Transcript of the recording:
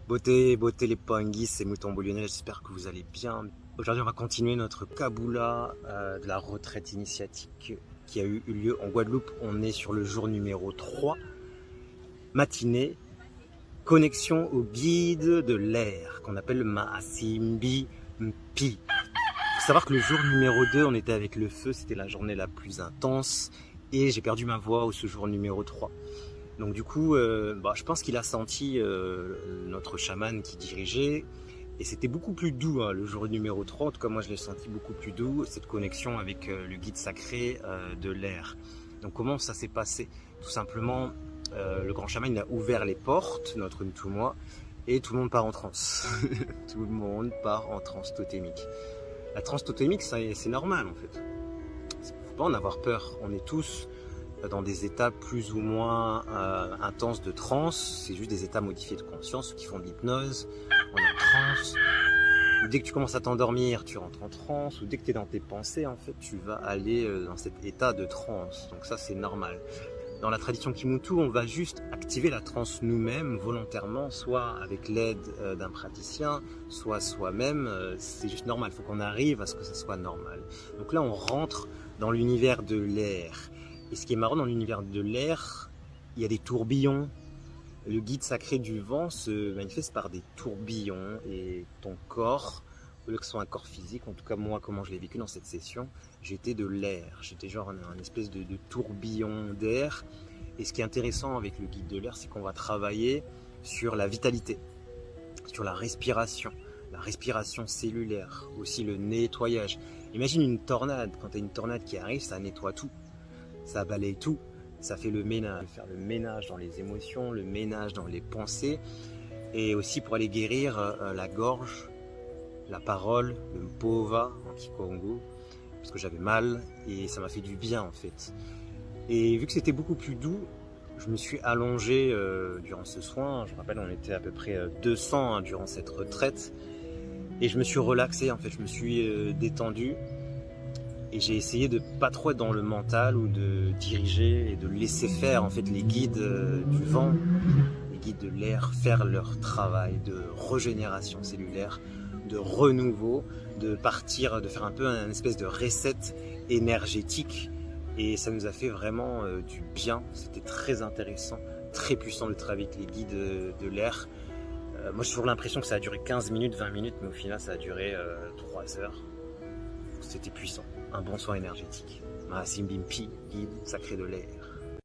Beauté, beauté les poinguis, c'est Mouton Boulionnet, j'espère que vous allez bien. Aujourd'hui, on va continuer notre Kaboula de la retraite initiatique qui a eu lieu en Guadeloupe. On est sur le jour numéro 3, matinée, connexion au guide de l'air qu'on appelle le Maasimbi Mpi. Il faut savoir que le jour numéro 2, on était avec le feu, c'était la journée la plus intense et j'ai perdu ma voix au ce jour numéro 3. Donc du coup, je pense qu'il a senti notre chaman qui dirigeait, et c'était beaucoup plus doux le jour numéro 3, en tout cas moi je l'ai senti beaucoup plus doux, cette connexion avec le guide sacré de l'air. Donc comment ça s'est passé? Tout simplement, le grand chaman il a ouvert les portes, notre Ntumwa, et tout le monde part en transe. Tout le monde part en transe totémique. La transe totémique, c'est normal en fait. Il ne faut pas en avoir peur, on est tous dans des états plus ou moins intenses de transe, c'est juste des états modifiés de conscience, ceux qui font de l'hypnose, on est en transe. Dès que tu commences à t'endormir, tu rentres en transe, ou dès que tu es dans tes pensées, en fait, tu vas aller dans cet état de transe. Donc ça, c'est normal. Dans la tradition Kimutu, on va juste activer la transe nous-mêmes, volontairement, soit avec l'aide d'un praticien, soit soi-même. C'est juste normal, il faut qu'on arrive à ce que ça soit normal. Donc là, on rentre dans l'univers de l'air. Et ce qui est marrant dans l'univers de l'air, il y a des tourbillons. Le guide sacré du vent se manifeste par des tourbillons et ton corps, au lieu que ce soit un corps physique, en tout cas moi comment je l'ai vécu dans cette session, j'étais de l'air, j'étais genre un espèce de tourbillon d'air. Et ce qui est intéressant avec le guide de l'air, c'est qu'on va travailler sur la vitalité, sur la respiration cellulaire, aussi le nettoyage. Imagine une tornade, quand tu as une tornade qui arrive, ça nettoie tout. Ça balaye tout, ça fait le ménage, faire le ménage dans les émotions, le ménage dans les pensées, et aussi pour aller guérir la gorge, la parole, le mpova en Kikongo, parce que j'avais mal et ça m'a fait du bien en fait. Et vu que c'était beaucoup plus doux, je me suis allongé durant ce soin. Je me rappelle, on était à peu près 200 durant cette retraite, et je me suis relaxé en fait, je me suis détendu. Et j'ai essayé de pas trop être dans le mental ou de diriger et de laisser faire en fait les guides du vent, les guides de l'air faire leur travail de régénération cellulaire, de renouveau, de partir, de faire un peu une espèce de reset énergétique. Et ça nous a fait vraiment du bien, c'était très intéressant, très puissant de travailler avec les guides de l'air. Moi j'ai toujours l'impression que ça a duré 15 minutes, 20 minutes, mais au final ça a duré 3 heures. C'était puissant, un bon soin énergétique. Maasimbi Mpi, guide sacré de l'air.